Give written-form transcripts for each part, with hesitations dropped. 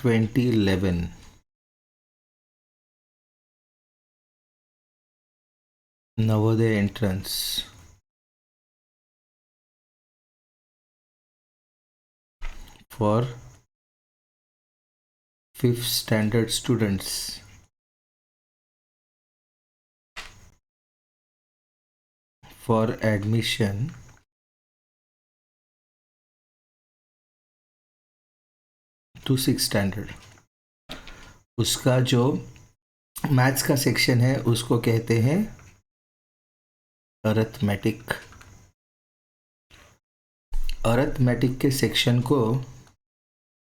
2011 Navodaya entrance for 5th standard students for admission to 6th standard। उसका जो maths का section है उसको कहते हैं अरिथमेटिक। अरिथमेटिक के सेक्शन को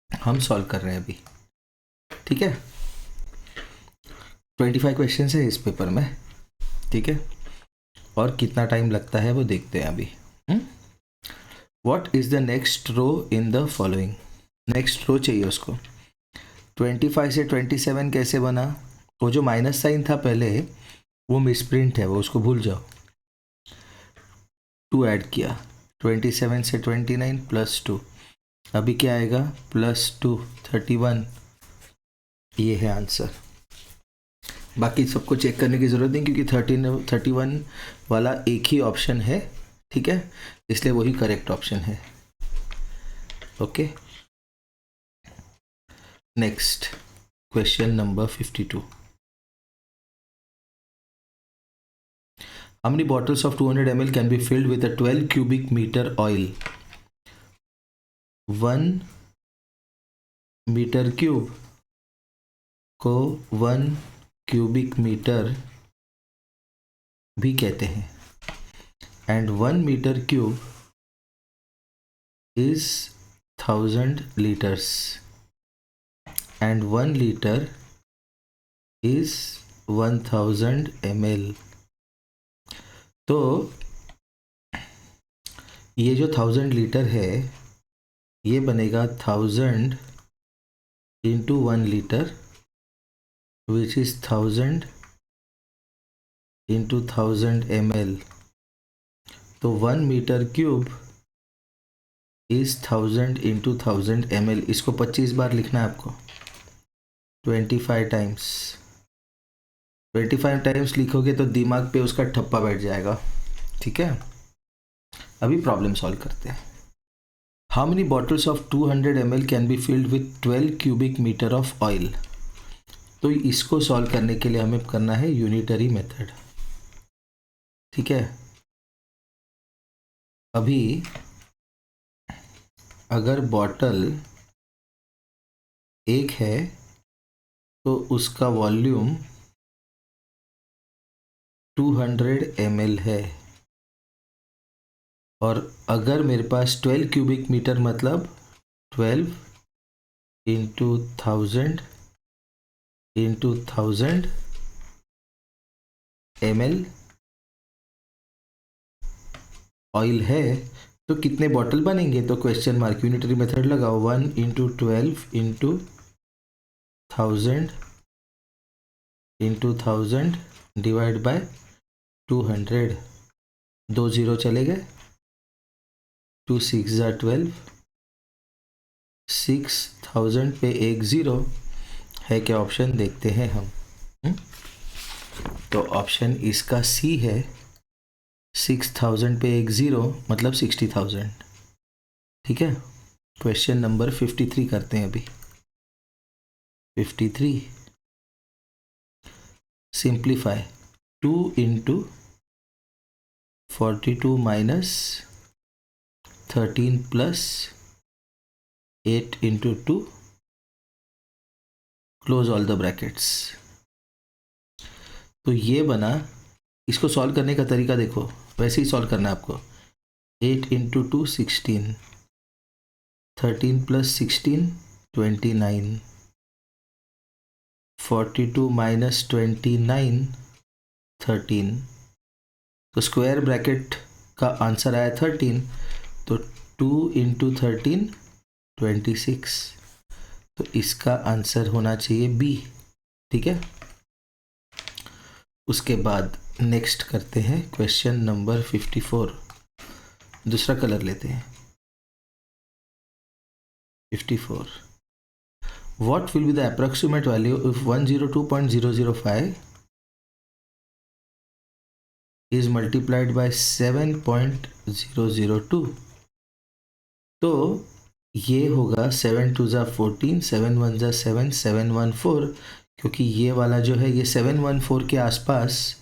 हम सॉल्व कर रहे हैं अभी, ठीक है। 25 क्वेश्चन है इस पेपर में, ठीक है। और कितना टाइम लगता है वो देखते हैं अभी। What is the next row in the following. Next row चाहिए उसको। 25 से 27 कैसे बना? वो जो माइनस साइन था पहले वो मिसप्रिंट है, वो उसको भूल जाओ। 2 ऐड किया, 27 से 29 +2, अभी क्या आएगा +2 31। ये है आंसर। बाकी सबको चेक करने की ज़रूरत नहीं क्योंकि 31 वाला एक ही ऑप्शन है, ठीक है, इसलिए वही करेक्ट ऑप्शन है। Okay, next question number 52। How many bottles of 200 ml can be filled with a 12 cubic meter oil? 1 metre cube को 1 क्यूबिक मीटर भी कहते हैं, and 1 metre cube is 1000 litres and 1 litre is 1000 ml। तो ये जो 1000 litre है ये बनेगा 1000 into 1 litre which is 1000 into 1000 ml। तो 1 metre cube is 1000 into 1000 ml। इसको 25 बार लिखना है आपको, 25 टाइम्स। 25 टाइम्स लिखोगे तो दिमाग पे उसका ठप्पा बैठ जाएगा, ठीक है। अभी प्रॉब्लम सॉल्व करते हैं। How many bottles of 200 ml can be filled with 12 cubic metre of oil. तो इसको सॉल्व करने के लिए हमें करना है यूनिटरी मेथड, ठीक है। अभी अगर बॉटल एक है तो उसका वॉल्यूम 200 ml है, और अगर मेरे पास 12 क्यूबिक मीटर मतलब 12 इंटू 1000 इंटू 1000 ml ऑयल है तो कितने बॉटल बनेंगे? तो क्वेश्चन मार्क, यूनिटरी मेथड लगाओ। 1 into 12 into 1000 into 1000 divide by 200। 2 0 चले गए, 2 6 12, 6000 पे एक 0 है क्या ऑप्शन, देखते हैं हम। तो ऑप्शन इसका सी है, 6000 पे एक 0 मतलब 60000, ठीक है। क्वेश्चन नंबर 53 करते हैं अभी। 53, simplify 2 into 42 minus 13 plus 8 into 2 close all the brackets. तो ये बना। इसको सॉल्व करने का तरीका देखो, वैसे ही सॉल्व करना है आपको। 8 इंटू 2 16, 13 प्लस 16 29, 42 माइनस 29 13। तो स्क्वायर ब्रैकेट का आंसर आया 13, तो 2 इंटू 13 26। तो इसका आंसर होना चाहिए बी, ठीक है। उसके बाद नेक्स्ट करते हैं क्वेश्चन नंबर 54। दूसरा कलर लेते हैं। 54, what will be the approximate value if 102.005 is multiplied by 7.002? तो ये होगा 7 2 ज़ा 14, 7 1 ज़ा 7, 714, क्योंकि ये वाला जो है ये 714 के आसपास,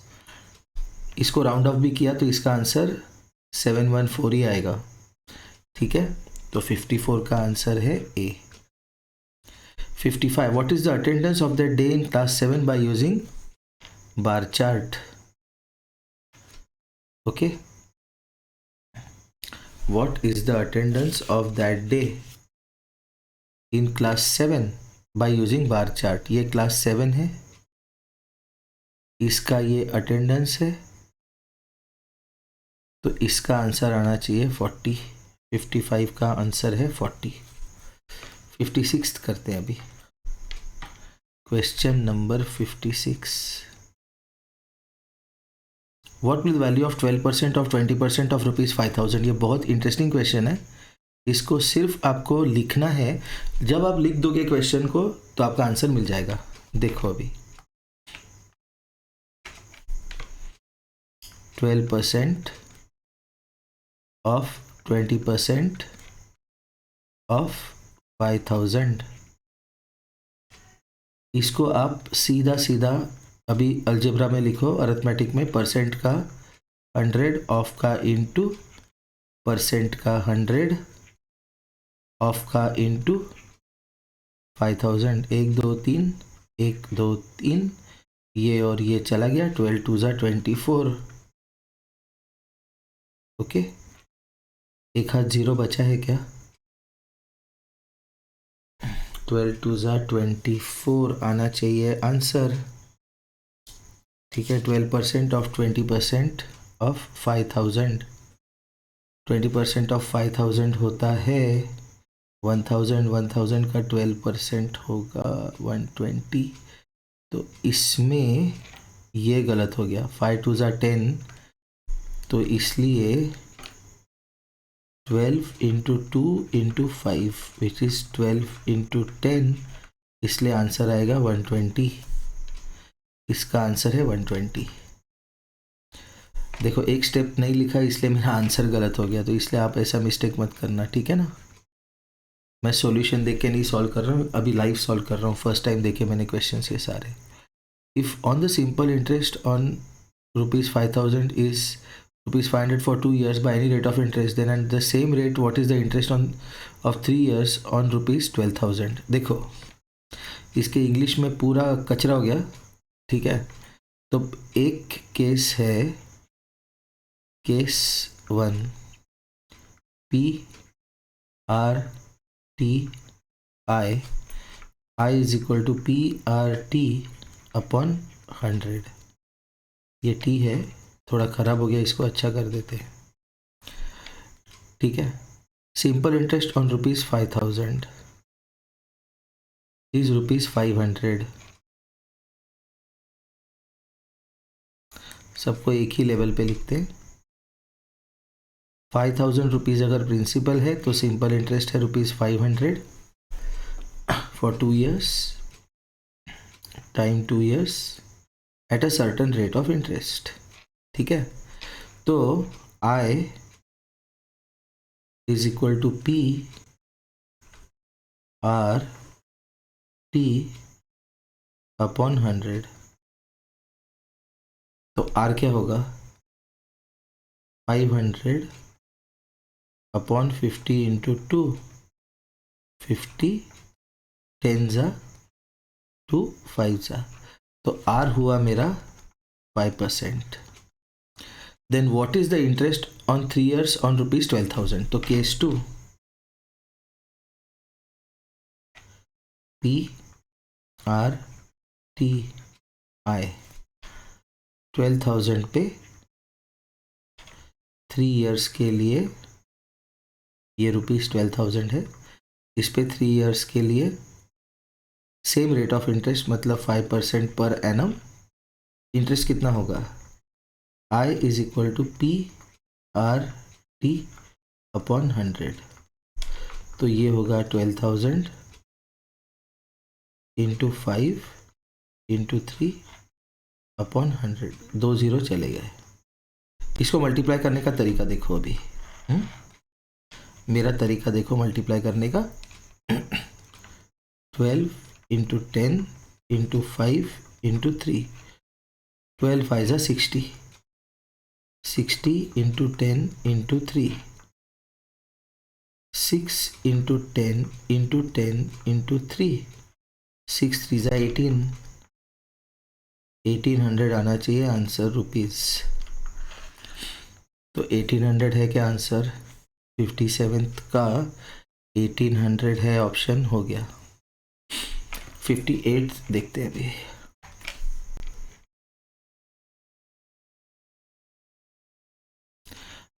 इसको राउंड ऑफ भी किया तो इसका आंसर 714 ही आएगा। ठीक है, तो 54 का आंसर है ए। 55, what is the attendance of the day in class 7 by using bar chart? Okay, what is the attendance of that day in class 7 by using bar chart? ये क्लास 7 है, इसका ये अटेंडेंस है, तो इसका आंसर आना चाहिए 40। 55 का आंसर है 40। 56 करते हैं अभी, question number 56। What will value of 12% of 20% of ₹5000? ये बहुत इंटरेस्टिंग क्वेश्चन है, इसको सिर्फ आपको लिखना है। जब आप लिख दोगे क्वेश्चन को तो आपका आंसर मिल जाएगा। देखो अभी 12% ऑफ 20% ऑफ 5000, इसको आप सीधा सीधा अभी अलजेब्रा में लिखो, अरिथमेटिक में परसेंट का 100 ऑफ का इंटू परसेंट का 100 ऑफ का इंटू 5000, 1 2 3 1 2 3, ये और ये चला गया, 12 2 ज़ा 24। ओके, एक हाथ जीरो बचा है क्या? 12 2 ज़ा 24 आना चाहिए आंसर। ठीक है, 12% ऑफ 20% ऑफ 5000, 20% ऑफ 5000 होता है 1000, 1000 का 12% होगा 120, तो इसमें ये गलत हो गया, 5 2 ज़ा 10, तो इसलिए 12 into 2 into 5 which is 12 into 10, इसलिए आंसर आएगा 120। इसका आंसर है 120। देखो एक स्टेप नहीं लिखा इसलिए मेरा आंसर गलत हो गया, तो इसलिए आप ऐसा मिस्टेक मत करना, ठीक है ना। मैं सॉल्यूशन देख के नहीं सॉल्व कर रहा हूँ, अभी लाइव सॉल्व कर रहा हूँ, फर्स्ट टाइम देखे मैंने क्वेश्चन ये सारे। If on the simple interest on ₹5000 is ₹500 for 2 years by any rate of interest, then at the same rate what is the interest on of 3 years on ₹12,000? देखो इसके English में पूरा कचरा हो गया, ठीक है। तो एक केस है case 1, PRTI, I is equal to PRT upon 100। ये T है, थोड़ा ख़राब हो गया, इसको अच्छा कर देते हैं, ठीक है। Simple interest on ₹5000 is ₹500। सबको एक ही लेवल पे लिखते हैं। 5000 रुपीज़ अगर प्रिंसिपल है तो सिंपल इंटरेस्ट है ₹500 for 2 years, time 2 years at a certain rate of interest, ठीक है। तो I is equal to PRT upon 100। तो R क्या होगा? 500 अपॉन 50 इंटू 2, 50 10 ज़ा 2 5 ज़ा, तो R हुआ मेरा 5%। Then what is the interest on 3 years on ₹12,000? तो केस 2, PRTI 12,000 पे 3 years के लिए ये ₹12,000 है, इस पे 3 years के लिए सेम रेट ऑफ इंटरेस्ट मतलब 5% पर एनम। इंटरेस्ट कितना होगा? I is equal to PRT upon 100, तो ये होगा 12,000 इंटू 5 इंटू 3 अपॉन 100, 2 0 चले गए। इसको मल्टीप्लाई करने का तरीका देखो अभी। मेरा तरीका देखो मल्टीप्लाई करने का। 12 इंटू 10 इंटू 5 इंटू 3, 12 5 ज़ा 60, 60 into 10 into 3, 6 into 10 into 10 into 3, 6 3 ज़ा 18, 1800 आना चाहिए आंसर रुपीज़। तो 1800 है क्या आंसर? 57th का 1800 है, ऑप्शन हो गया। 58 देखते हैं अभी।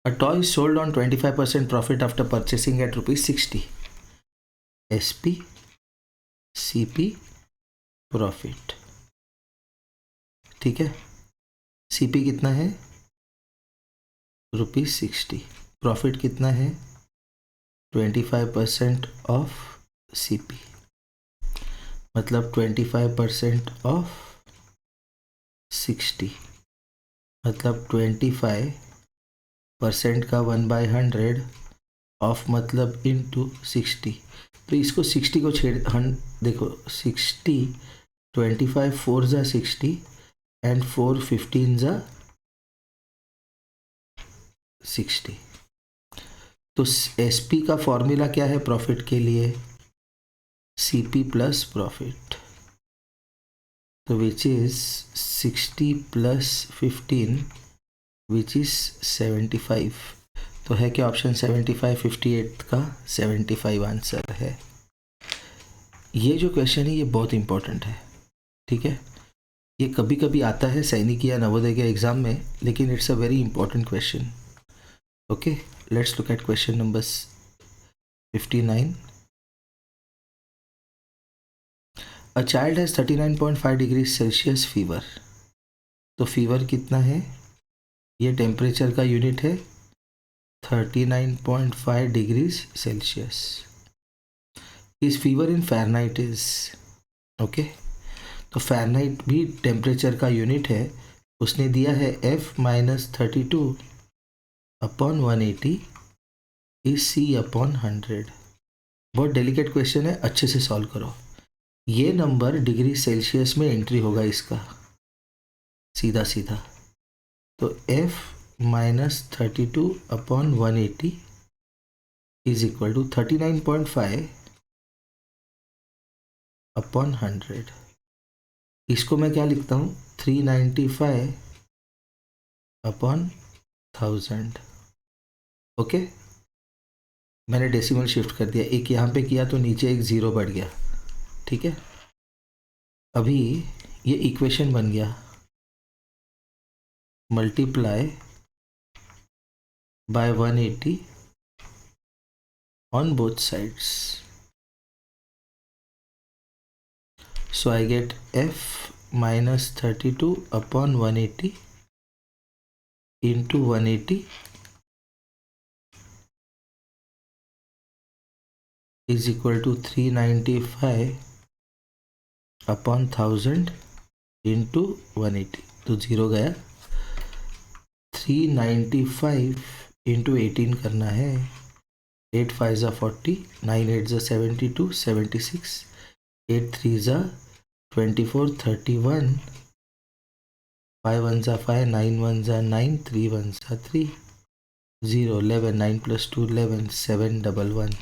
A toy sold on 25% profit after purchasing at ₹60. SP, CP, profit. ठीक है, CP कितना है? ₹60। प्रॉफिट कितना है? 25% ऑफ CP, मतलब 25% ऑफ 60, मतलब 25% का 1/100 ऑफ मतलब इंटू 60। तो इसको 60 को छेड़ देखो 60, 25 4 ज़ा 60 एंड 4 15 ज़ा 60। तो SP का फॉर्मूला क्या है प्रॉफिट के लिए? CP प्लस प्रॉफिट, तो which is 60 plus 15 which is 75। तो है क्या ऑप्शन 75? 58 का 75 आंसर है। ये जो क्वेश्चन है ये बहुत इंपॉर्टेंट है, ठीक है। ये कभी कभी आता है सैनिक या नवोदय के एग्जाम में, लेकिन it's a very important question. Okay, let's look at question number 59। A child has 39.5 degree Celsius fever. तो फीवर कितना है? ये टेम्परेचर का यूनिट है 39.5 डिग्रीज सेल्सियस। इस fever in Fahrenheit is, okay. तो फ़ारेनहाइट भी टेम्परेचर का यूनिट है। उसने दिया है F-32 upon 180 is C upon 100। बहुत डेलिकेट क्वेश्चन है, अच्छे से सॉल्व करो। ये नंबर डिग्री सेल्सियस में एंट्री होगा इसका, सीधा सीधा। तो F-32 upon 180 is equal to 39.5 upon 100। इसको मैं क्या लिखता हूँ? 395 अपॉन 1000। ओके, मैंने डेसिमल शिफ्ट कर दिया, एक यहाँ पे किया तो नीचे एक ज़ीरो बढ़ गया, ठीक है। अभी ये इक्वेशन बन गया, multiply by 180 on both sides. So I get F minus 32 upon 180 into 180 is equal to 395 upon 1000 into 180। तो ज़ीरो गया। 395 into 18 करना है। 8 5 ज़ा 40, 9 8 ज़ा 72, 76, 8 3 ज़ा 24, 31, 5 1 ज़ा 5, 9 1 ज़ा 9, 3 1 ज़ा 3, 0 11, 9 plus 2 11, 711।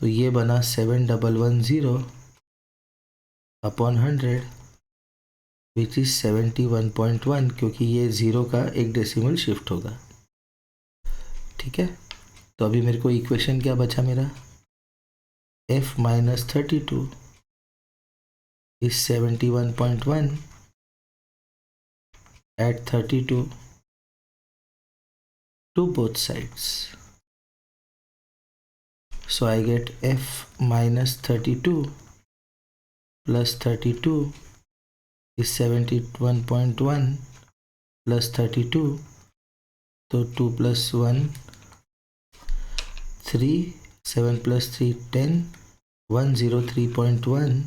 तो ये बना 7110 अपॉन 100 विच इज़ 71.1, क्योंकि ये ज़ीरो का एक डेसिमल शिफ्ट होगा, ठीक है। तो अभी मेरे को इक्वेशन क्या बचा मेरा? F-32 is 71.1 at 32 to both sides. So I get F-32 plus 32 is 71.1 plus 32, तो 2 plus 1 3, 7 plus 3 10, 103.1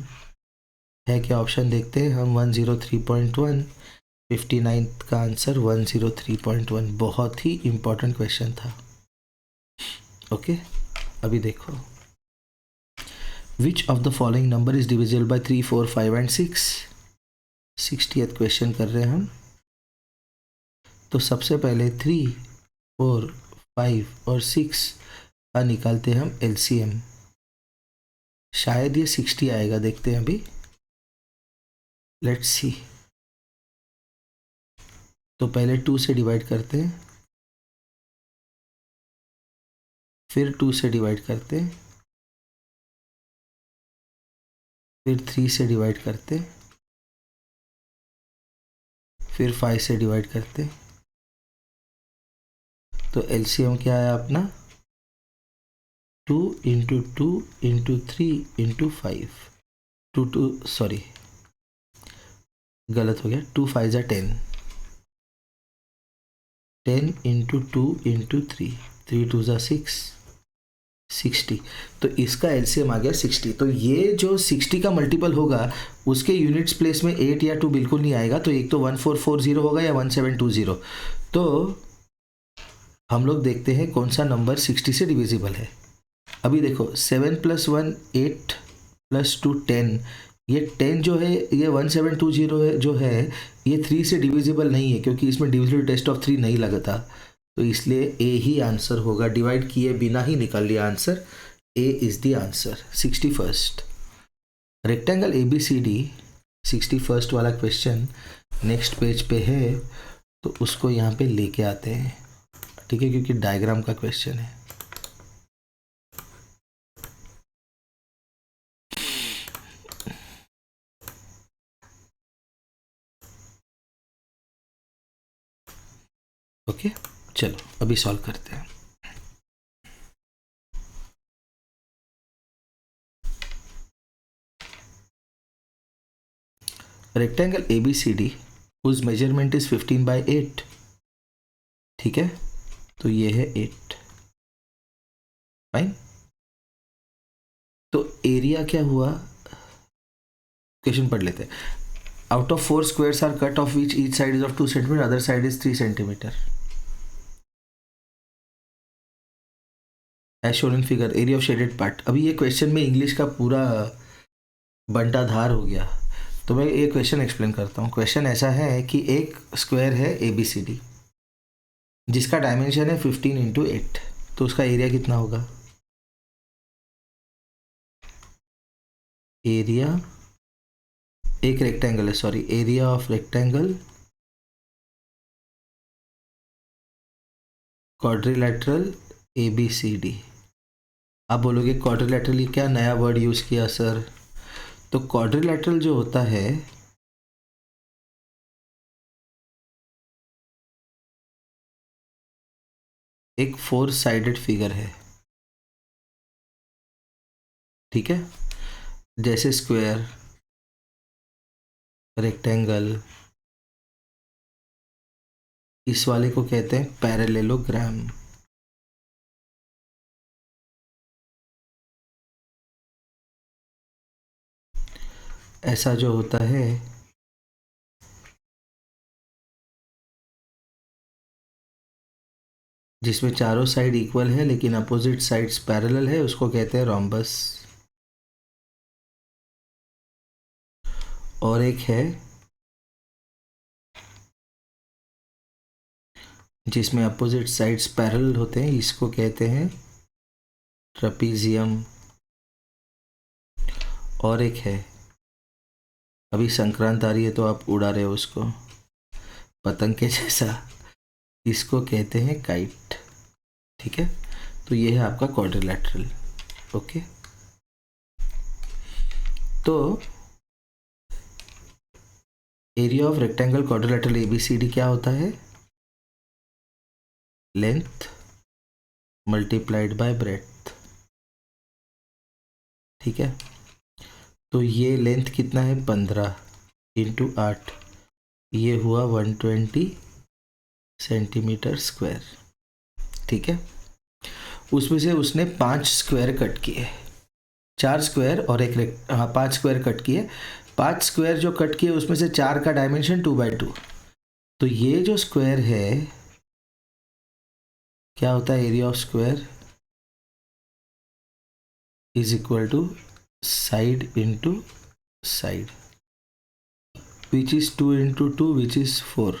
है क्या ऑप्शन देखते हैं हम। 103.1, 59 का आंसर 103.1। बहुत ही इम्पोर्टेंट क्वेश्चन था। ओके, अभी देखो, which of the following number is divisible by 3, 4, 5 and 6। 60th question कर रहे हैं हम। तो सबसे पहले 3, 4, 5 और 6 का निकालते हैं हम एलसीएम। शायद ये 60 आएगा, देखते हैं अभी, लेट्स सी। तो पहले 2 से डिवाइड करते हैं, फिर 2 से डिवाइड करते हैं, फिर 3 से डिवाइड करते, फिर 5 से डिवाइड करते। तो एलसीएम क्या है अपना, 2 इंटू 2 इंटू 3 इंटू 5। 2 सॉरी गलत हो गया, 2 5 जा 10, 10 इंटू 2 इंटू 3, 3 2 जा 6, 60। तो इसका एलसीएम आ गया 60। तो ये जो 60 का मल्टीपल होगा उसके यूनिट्स प्लेस में 8 या 2 बिल्कुल नहीं आएगा। तो एक तो 1440 होगा या 1720। तो हम लोग देखते हैं कौन सा नंबर 60 से डिविजिबल है। अभी देखो, 7 + 1 8 + 2 10। ये 10 जो है ये 1720 है, जो है ये 3 से डिविजिबल नहीं है, क्योंकि इसमें डिविजिबल टेस्ट ऑफ 3 नहीं लगता। तो इसलिए ए ही आंसर होगा। डिवाइड किए बिना ही निकाल लिया answer. A is the answer. 61st rectangle ABCD 61st वाला क्वेश्चन नेक्स्ट पेज पे है, तो उसको यहाँ पे लेके आते हैं, ठीक है, क्योंकि डायग्राम का क्वेश्चन है। ओके, चलो अभी सॉल्व करते हैं। रेक्टेंगल ABCD उस मेजरमेंट इज 15/8, ठीक है, तो ये है 8, फाइन। तो एरिया क्या हुआ, क्वेश्चन पढ़ लेते हैं। Out of 4 squares are cut off which each side is of 2 centimetre, other side is 3 centimetre, as shown in figure. Area of shaded part. अभी ये क्वेश्चन में इंग्लिश का पूरा बंटाधार हो गया, तो मैं ये क्वेश्चन एक्सप्लेन करता हूँ। क्वेश्चन ऐसा है कि एक स्क्वायर है ABCD जिसका डायमेंशन है 15 × 8, तो उसका एरिया कितना होगा। एरिया, एक रेक्टेंगल है, sorry, area of rectangle quadrilateral ABCD। आप बोलोगे क्वाड्रिलैटरल, ये क्या नया वर्ड यूज किया सर। तो क्वाड्रिलैटरल जो होता है एक 4 साइडेड फिगर है, ठीक है, जैसे स्क्वायर, रेक्टेंगल, इस वाले को कहते हैं पैरेललोग्राम। ऐसा जो होता है जिसमें चारों साइड इक्वल है लेकिन अपोजिट साइड्स पैरेलल है, उसको कहते हैं रोम्बस। और एक है जिसमें अपोजिट साइड्स पैरेलल होते हैं, इसको कहते हैं ट्रेपीजियम। और एक है, अभी संक्रांत आ रही है तो आप उड़ा रहे हो उसको पतंग के जैसा, इसको कहते हैं काइट, ठीक है। तो ये है आपका क्वाड्रिलैटरल। ओके, तो area of rectangle quadrilateral ABCD क्या होता है, लेंथ मल्टीप्लाइड बाय ब्रेड्थ, ठीक है। तो ये लेंथ कितना है, 15 × 8, ये हुआ 120 सेंटीमीटर स्क्वायर, ठीक है। उसमें से उसने 5 स्क्वायर कट किए, 4 स्क्वायर और एक 5 स्क्वायर कट किए। 5 स्क्वायर जो कट किए उसमें से 4 का डायमेंशन 2/2, तो ये जो स्क्वायर है क्या होता है, area of square is equal to side into side, which is 2 into 2 which is 4।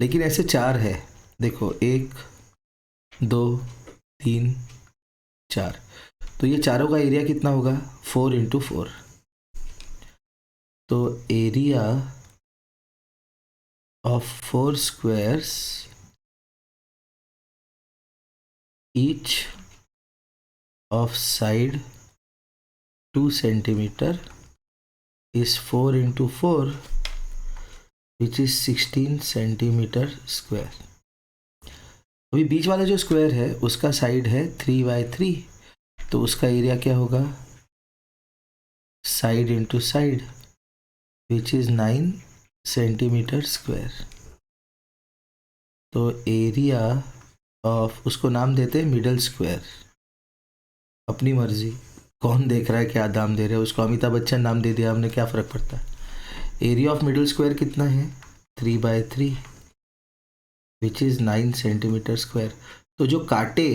लेकिन ऐसे 4 है, देखो 1 2 3 4, तो ये चारों का एरिया कितना होगा, 4 इंटू 4। तो area of 4 squares each of side 2 centimetre is 4 into 4 which is 16 centimetre square. अभी बीच वाला जो स्क्वायर है उसका साइड है 3/3, तो उसका एरिया क्या होगा, side into side which is 9 centimetre square. तो एरिया ऑफ, उसको नाम देते हैं मिडल स्क्वायर, अपनी मर्जी, कौन देख रहा है क्या नाम दे रहे हैं उसको, अमिताभ बच्चन नाम दे दिया हमने, क्या फ़र्क पड़ता है। एरिया ऑफ मिडल स्क्वायर कितना है, 3/3 विच इज़ 9 सेंटीमीटर स्क्वायर। तो जो कांटे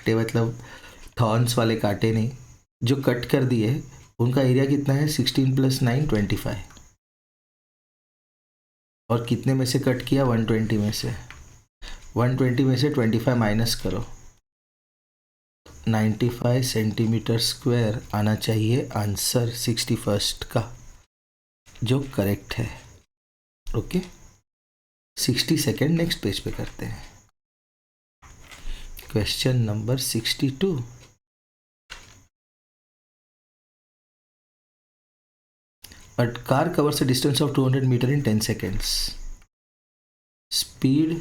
मतलब थॉर्न्स वाले कांटे नहीं, जो कट कर दिए उनका एरिया कितना है, 16 + 9 25, और कितने में से कट किया, 120 में से। 120 में से 25 माइनस करो, 95 सेंटीमीटर स्क्वायर आना चाहिए आंसर 61st का, जो करेक्ट है। ओके, 62 नेक्स्ट पेज पे करते हैं। Question number 62। A car covers a distance of 200 meters in 10 seconds. Speed,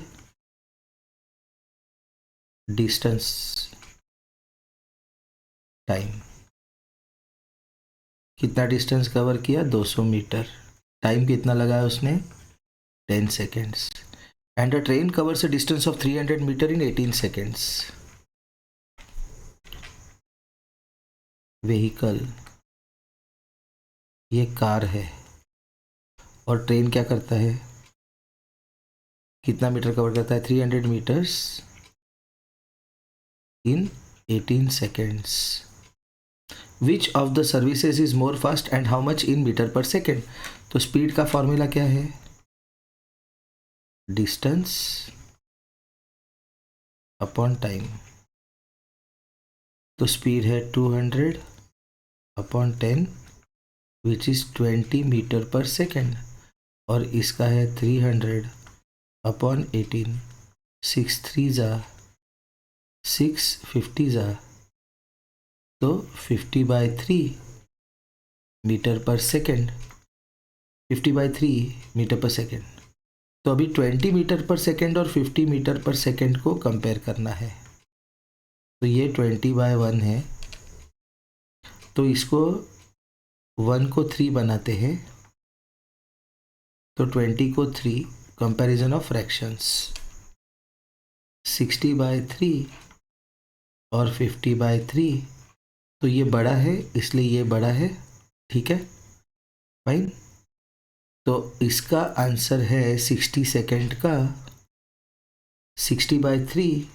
distance, time. कितना डिस्टेंस कवर किया, 200 मीटर। टाइम कितना लगाया उसने, 10 seconds. And a train covers a distance of 300 meters in 18 seconds. Vehicle, ये car है, और train क्या करता है, कितना मीटर कवर करता है, 300 metres in 18 seconds. Which of the services is more fast and how much in meter per second? तो स्पीड का फॉर्मूला क्या है, डिस्टेंस अपॉन टाइम। तो स्पीड है 200 upon 10 which is 20 metre per second, और इसका है 300 अपॉन 18, 6 3 ज़ा 6 50 ज़ा, तो 50/3 metre per second, 50/3 metre per second. तो अभी 20 मीटर पर सेकेंड और 50 मीटर पर सेकेंड को कंपेयर करना है। तो ये 20/1 है, तो इसको 1 को 3 बनाते हैं, तो 20 को 3, कंपैरिजन ऑफ फ्रैक्शंस, 60/3 और 50/3, तो ये बड़ा है इसलिए ये बड़ा है, ठीक है फाइन। तो इसका आंसर है 60 सेकेंड का 60/3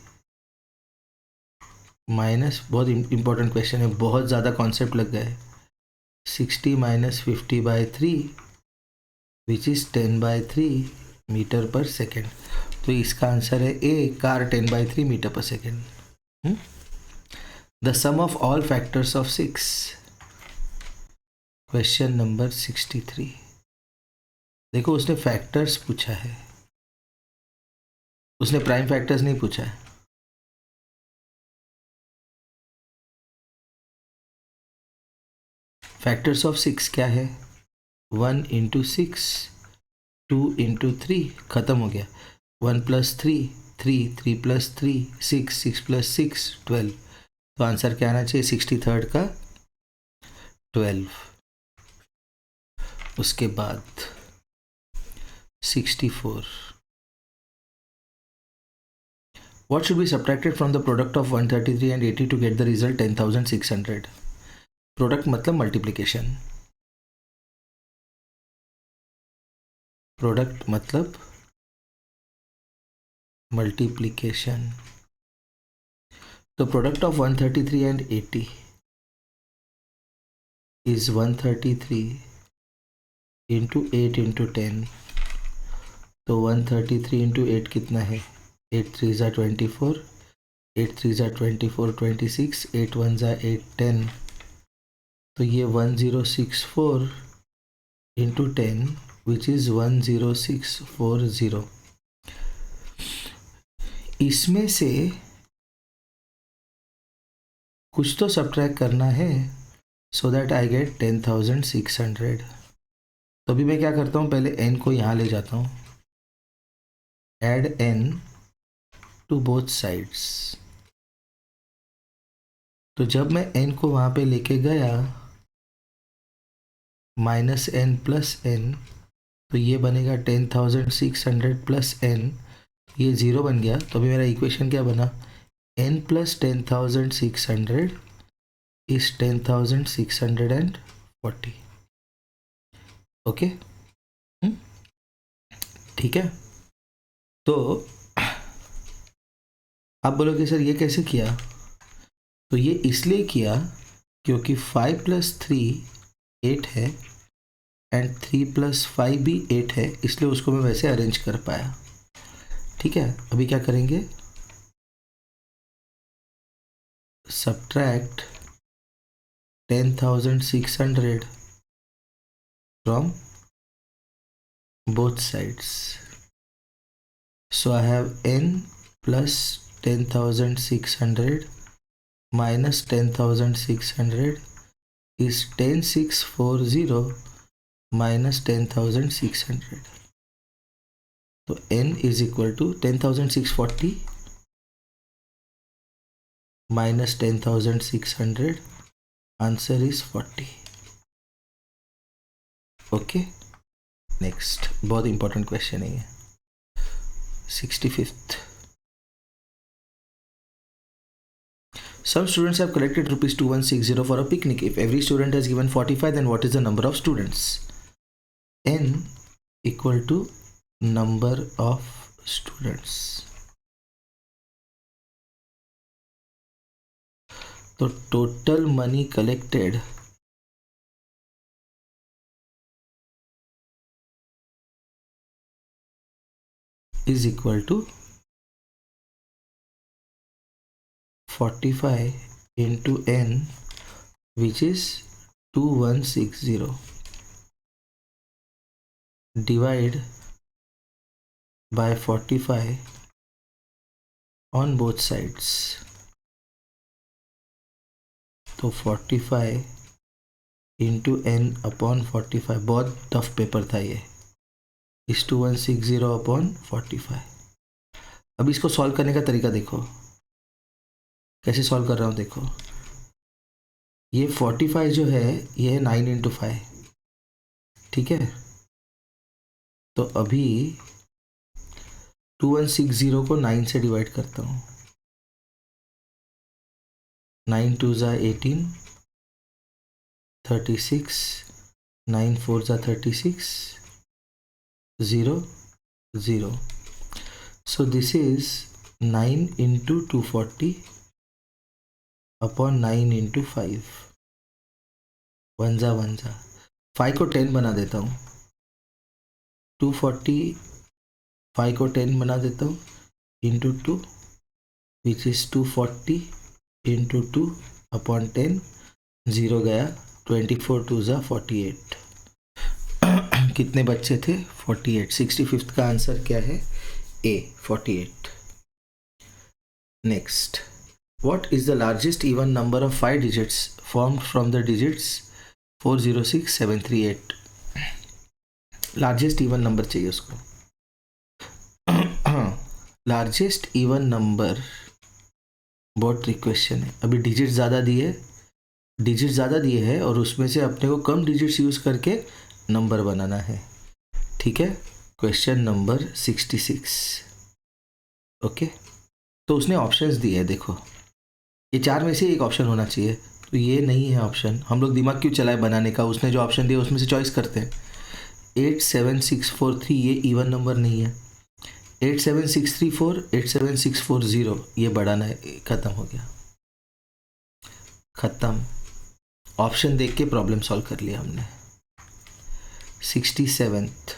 माइनस, बहुत इंपॉर्टेंट क्वेश्चन है, बहुत ज़्यादा कॉन्सेप्ट लग गए, 60 minus 50/3 which is 10/3 metre per second. तो इसका आंसर है A, car 10/3 metre per second. The sum of all factors of 6, question number 63। देखो उसने फैक्टर्स पूछा है, उसने प्राइम फैक्टर्स नहीं पूछा है। फैक्टर्स ऑफ 6 क्या है, 1 × 6, 2 × 3, खत्म हो गया, 1 + 3 3, 3 + 3 6, 6 + 6 12। तो आंसर क्या आना चाहिए, 63rd का 12। उसके बाद 64, what should be subtracted from the product of 133 and 80 to get the result 10,600? Product मतलब मल्टीप्लिकेशन, प्रोडक्ट मतलब मल्टीप्लिकेशन। तो product of 133 and 80 is 133 into 8 into 10। तो 133 इंटू 8 कितना है? 8 3 ज़ा 24, 8 3 ज़ा 24 26, 8 1 ज़ा 8 10। तो ये 1064 इंटू 10 विच इज़ 10640। इसमें से कुछ तो सब्ट्रैक्ट करना है सो दैट आई गेट 10,600। तो अभी मैं क्या करता हूँ, पहले n को यहाँ ले जाता हूँ, add n to both sides. तो जब मैं n को वहाँ पे लेके गया माइनस n प्लस n, तो ये बनेगा 10,600 प्लस n, ये ज़ीरो बन गया। तो अभी मेरा इक्वेशन क्या बना? n plus 10,600 is 10,640। ओके, ठीक है। तो आप बोलोगे सर ये कैसे किया? तो ये इसलिए किया क्योंकि 5 + 3 8 है एंड 3 + 5 भी 8 है, इसलिए उसको मैं वैसे अरेंज कर पाया। ठीक है, अभी क्या करेंगे? Subtract 10,600 from both sides. So I have n plus 10,600 minus 10,600 is 10,640 minus 10,600. So n is equal to 10,640 minus 10,600. Answer is 40. Okay. Next बहुत इंपॉर्टेंट क्वेश्चन है ये, 65th। Some students have collected rupees 2160 for a picnic. If every student has given 45, then what is the number of students? N equal to number of students. तो total money collected is equal to 45 into n, which is 2160, divide by 45 on both sides. तो 45 into n upon 45, बहुत tough paper था ये, इस 2160 upon 45। अब इसको solve करने का तरीका देखो, कैसे सॉल्व कर रहा हूँ देखो। ये 45 जो है ये है 9 into 5, ठीक है। तो अभी 2160 को 9 से डिवाइड करता हूँ, 9 2 ज़ा 18, 36, 9 4 ज़ा 36, 0 0। So this is 9 into 240 upon 9 into 5, 1 ज़ा 1 ज़ा, 5 को 10 बना देता हूँ, 240 5 को 10 बना देता हूँ into 2, which is 240 into 2 upon 10, 0 गया, 24 2 ज़ा 48। कितने बच्चे थे? 48। 65th का आंसर क्या है? A 48। Next, what is the largest even number of 5 digits formed from the digits 406 738? Largest even number चाहिए उसको। लार्जेस्ट इवन नंबर बहुत ट्रिक क्वेश्चन है। अभी डिजिट ज़्यादा दिए हैं और उसमें से अपने को कम डिजिट्स यूज़ करके नंबर बनाना है। ठीक है, क्वेश्चन नंबर 66। ओके, तो उसने ऑप्शंस दिए हैं, देखो ये 4 में से एक ऑप्शन होना चाहिए, तो ये नहीं है ऑप्शन। हम लोग दिमाग क्यों चलाए बनाने का, उसने जो ऑप्शन दिया उसमें से चॉइस करते हैं। 87643 ये इवन नंबर नहीं है। 87634, 87640 ये बढ़ाना है, ख़त्म हो गया, ख़त्म। ऑप्शन देख के प्रॉब्लम सॉल्व कर लिया हमने। 67th,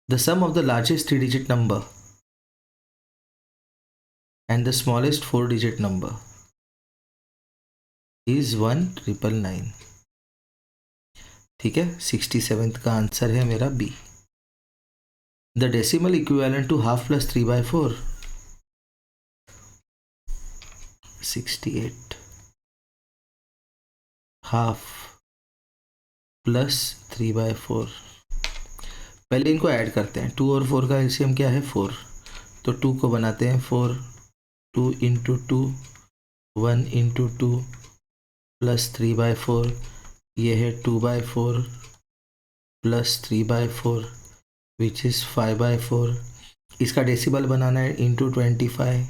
the sum of the largest 3-digit number and the smallest 4-digit number is 1999। ठीक है, 67th का आंसर है मेरा B. The decimal equivalent to half plus 3/4, 68, half plus 3/4। पहले इनको ऐड करते हैं। 2 और 4 का एलसीएम क्या है? 4। तो 2 को बनाते हैं 4, 2 इंटू 2, 1 इंटू 2 प्लस 3/4, ये है 2/4 प्लस 3/4 विच इज़ 5/4। इसका डेसिबल बनाना है इंटू 25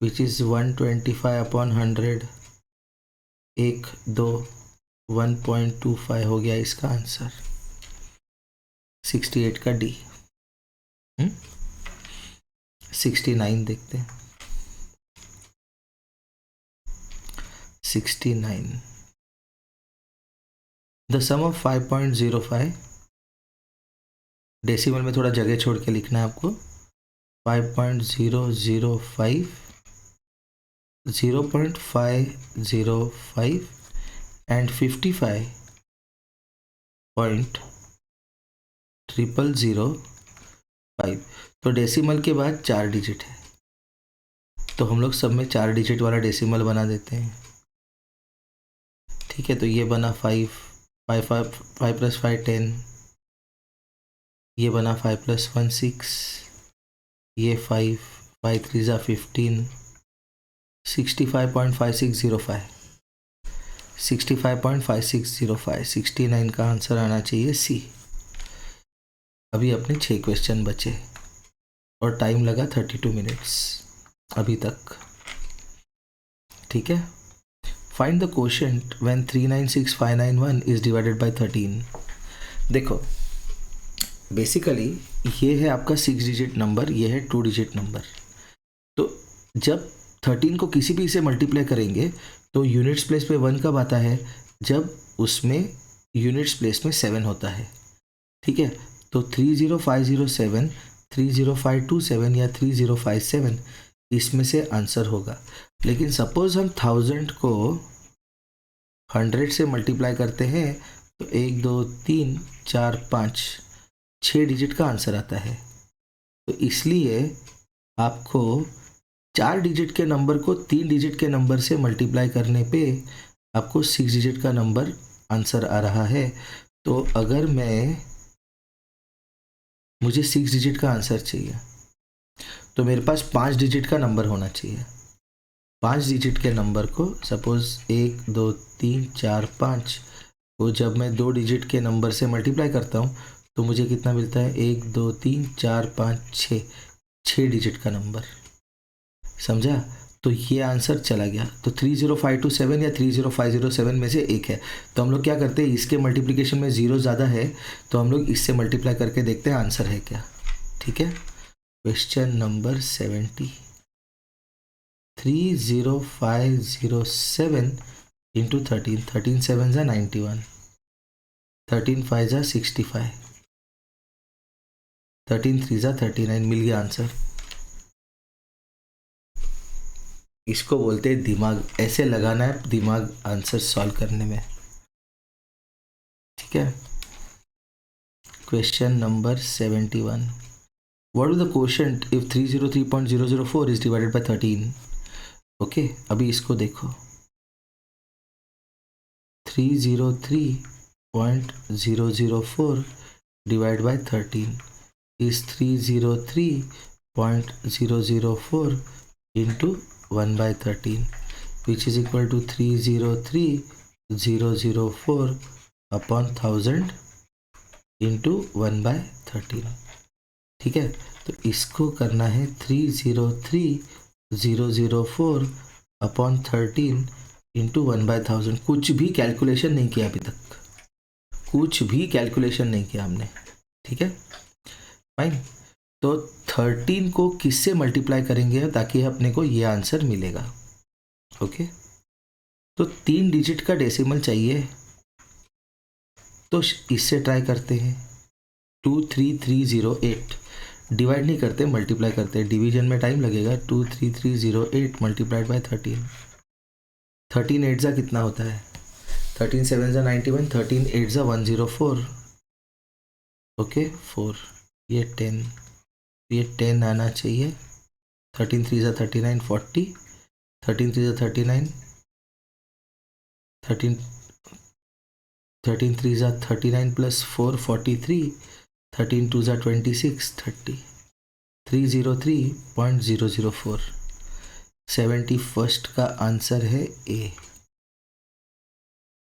विच इज़ 125/100। 1 2 1.25 हो गया इसका आंसर। 68 का डी। 69 देखते हैं। 69, द सम ऑफ 5.05, डेसिमल में थोड़ा जगह छोड़ के लिखना है आपको। 5.005, 0.505 एंड 55.0005। तो डेसिमल के बाद 4 डिजिट है, तो हम लोग सब में 4 डिजिट वाला डेसिमल बना देते हैं। ठीक है, तो ये बना 5 + 5 10, ये बना 5 + 1 6, ये 5 3 = 15, 65.5605, 65.5605, 69 का आंसर आना चाहिए सी। अभी अपने 6 क्वेश्चन बचे और टाइम लगा 32 मिनट्स अभी तक। ठीक है, find the quotient when 396591 is divided by 13। देखो बेसिकली ये है आपका 6 डिजिट नंबर, ये है 2 डिजिट नंबर। तो जब 13 को किसी भी से मल्टीप्लाई करेंगे तो यूनिट्स प्लेस पे 1 कब आता है? जब उसमें यूनिट्स प्लेस में 7 होता है। ठीक है, तो 30507, 30527 या 3057 इसमें से आंसर होगा। लेकिन सपोज हम 1000 को 100 से मल्टीप्लाई करते हैं तो 1 2 3 4 5 6 डिजिट का आंसर आता है। तो इसलिए आपको 4 डिजिट के नंबर को 3 डिजिट के नंबर से मल्टीप्लाई करने पे आपको 6 डिजिट का नंबर आंसर आ रहा है। तो अगर मुझे 6 डिजिट का आंसर चाहिए तो मेरे पास 5 डिजिट का नंबर होना चाहिए। 5 डिजिट के नंबर को सपोज 1 2 3 4 5 को जब मैं 2 डिजिट के नंबर से मल्टीप्लाई करता हूँ तो मुझे कितना मिलता है? 1 2 3 4 5 6 डिजिट का नंबर। समझा? तो ये आंसर चला गया। तो 30527 या 30507 में से एक है। तो हम लोग क्या करते हैं, इसके मल्टीप्लिकेशन में 0 ज़्यादा है तो हम लोग इससे मल्टीप्लाई करके देखते हैं आंसर है क्या। ठीक है, क्वेश्चन नंबर 70, 30507 इंटू 13, 13 7 = 91, 13 5 = 65, 13 3 = 39, मिल गया आंसर। इसको बोलते हैं दिमाग, ऐसे लगाना है दिमाग आंसर सॉल्व करने में। ठीक है, question number 71, what is the quotient if 303.004 is divided by 13। Okay, अभी इसको देखो, 303.004 divide by 13 is 303.004 into 1/13 which is equal to 303,004 upon 1000 into 1/13। ठीक है, तो इसको करना है 303,004 अपॉन 13 इंटू 1/1000। कुछ भी कैलकुलेशन नहीं किया अभी तक, कुछ भी कैलकुलेशन नहीं किया हमने, ठीक है फाइन। तो 13 को किससे मल्टीप्लाई करेंगे ताकि अपने को ये आंसर मिलेगा, ओके। तो 3 डिजिट का डेसिमल चाहिए, तो इससे ट्राई करते हैं। 23308 डिवाइड नहीं करते, मल्टीप्लाई करते हैं, डिवीजन में टाइम लगेगा। 23308 मल्टीप्लाइड बाय 13, 13 8 जा कितना होता है, 13 7 जा 91, 13 8 जा 104, ओके 4, ये 10, ये 10 आना चाहिए। 13 3 जा 39 40, 13 3 जा 39, 13 3 जा 39 प्लस 4 43, 13 2 जा 26 30, 303.004। 71st का आंसर है ए।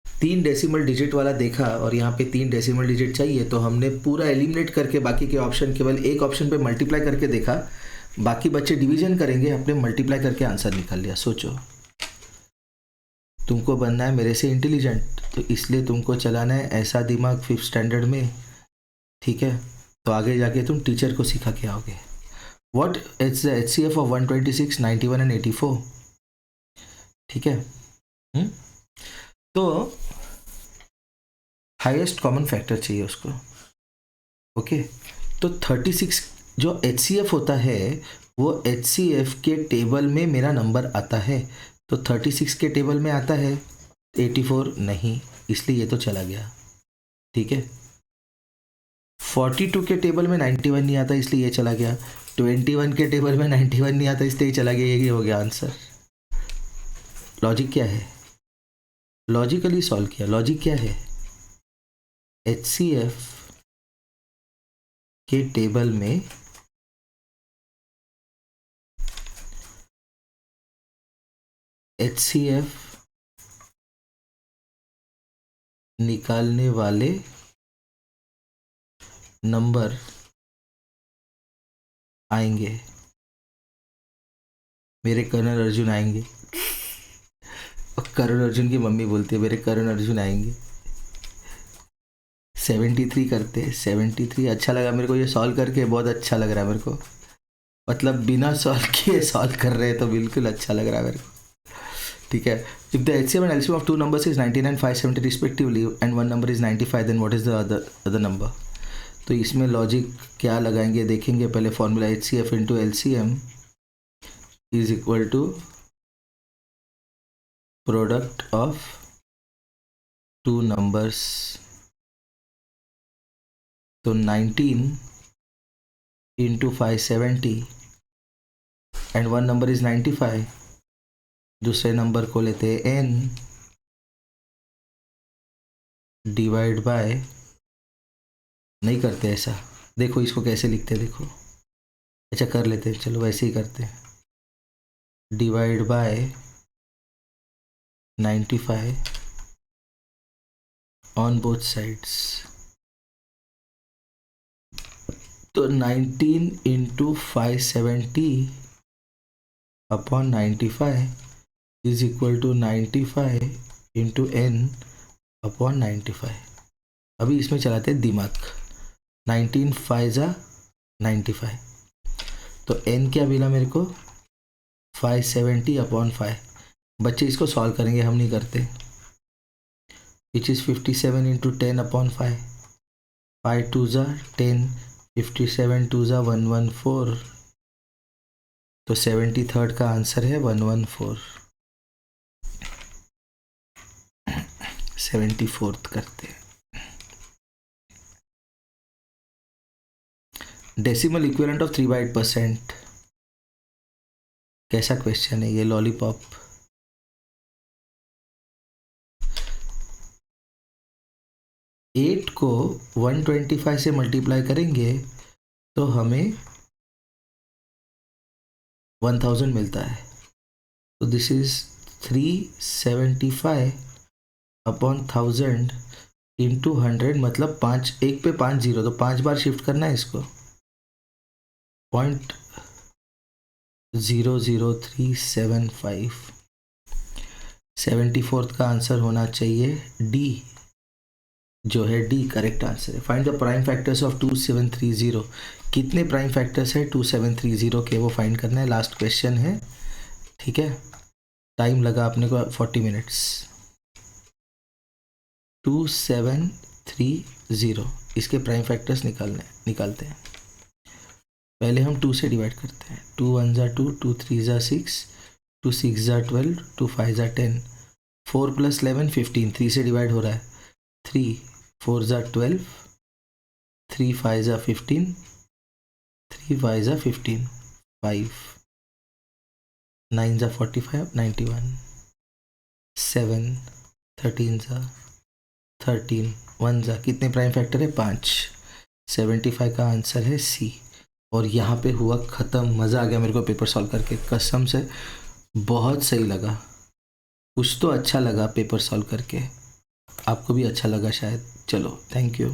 3 डेसिमल डिजिट वाला देखा और यहाँ पे 3 डेसिमल डिजिट चाहिए, तो हमने पूरा एलिमिनेट करके बाकी के ऑप्शन, केवल एक ऑप्शन पे मल्टीप्लाई करके देखा, बाकी बच्चे डिवीजन करेंगे, अपने मल्टीप्लाई करके आंसर निकाल लिया। सोचो, तुमको बनना है मेरे से इंटेलिजेंट, तो इसलिए तुमको चलाना है ऐसा दिमाग 5th स्टैंडर्ड में, ठीक है, तो आगे जाके तुम टीचर को सिखा के आओगे। What is the HCF of 126, 91 and 84? ठीक है, तो हाईएस्ट कॉमन फैक्टर चाहिए उसको, ओके। तो 36 जो HCF होता है वो HCF के टेबल में मेरा नंबर आता है, तो 36 के टेबल में आता है, 84 नहीं, इसलिए ये तो चला गया, ठीक है। 42 के टेबल में 91 नहीं आता, इसलिए ये चला गया। 21 के टेबल में 91 नहीं आता, इसलिए चला गया, ये हो गया आंसर। लॉजिक क्या है, लॉजिकली सॉल्व किया। लॉजिक क्या है, HCF के टेबल में HCF निकालने वाले नंबर आएंगे, मेरे करण अर्जुन आएंगे। करण अर्जुन की मम्मी बोलती है मेरे करण अर्जुन आएंगे। 73 करते, 73 अच्छा लगा मेरे को, ये सॉल्व करके बहुत अच्छा लग रहा है मेरे को, मतलब बिना सॉल्व किए सॉल्व कर रहे हैं तो बिल्कुल अच्छा लग रहा है मेरे को, ठीक है। If the HCF and LCM of two numbers is 99 570 respectively and one number is 95, then what is the other number? तो इसमें लॉजिक क्या लगाएंगे देखेंगे। पहले formula HCF into LCM is equal to product of two numbers, तो 19 into 570 and one number is 95, दूसरे number को लेते हैं n डिवाइड बाय, नहीं करते ऐसा, देखो इसको कैसे लिखते हैं देखो, अच्छा कर लेते हैं, चलो वैसे ही करते हैं, divide by 95 on both sides. तो 19 into 570 upon 95 is equal to 95 into n upon 95। अभी इसमें चलाते हैं दिमाग, 19 5 जा 95, तो n क्या मिला मेरे को 570 अपॉन 5। बच्चे इसको सॉल्व करेंगे, हम नहीं करते, विच इज़ 57 इंटू 10 अपॉन 5, 5 2 जा 10, 57 2 जा 114, तो 73rd का आंसर है 114। 74th करते हैं। डेसिमल इक्विवेलेंट ऑफ 3/8%, कैसा क्वेश्चन है ये लॉलीपॉप। एट को 125 से मल्टीप्लाई करेंगे तो हमें 1000 मिलता है, तो दिस इज 375 अपॉन 1000 इंटू 100, मतलब 5, एक पे 5 0, तो 5 बार शिफ्ट करना है इसको, 0.00375। 74 का आंसर होना चाहिए डी, जो है डी करेक्ट आंसर है। Find the prime factors of 2730। कितने प्राइम फैक्टर्स है 2730 के, वो फाइंड करना है। लास्ट क्वेश्चन है, ठीक है। टाइम लगा अपने को 40 मिनट्स। 2730 इसके प्राइम फैक्टर्स निकालते हैं। पहले हम 2 से डिवाइड करते हैं। 2 1 ज़ा 2, 2 3 ज़ा 6, 2 6 ज़ा 12, 2 5 ज़ा 10, 4 + 11 15। 3 से डिवाइड हो रहा है। 3 4 ज़ा 12, 3 5 ज़ा 15, 3 5 ज़ा 15, 5 9 ज़ा 45, 91, 7 13 ज़ा 13, 1 ज़ा कितने प्राइम फैक्टर है 5। 75 का आंसर है सी। और यहाँ पे हुआ ख़त्म। मज़ा आ गया मेरे को पेपर सॉल्व करके, कसम से बहुत सही लगा। कुछ तो अच्छा लगा पेपर सॉल्व करके, आपको भी अच्छा लगा शायद। चलो, थैंक यू।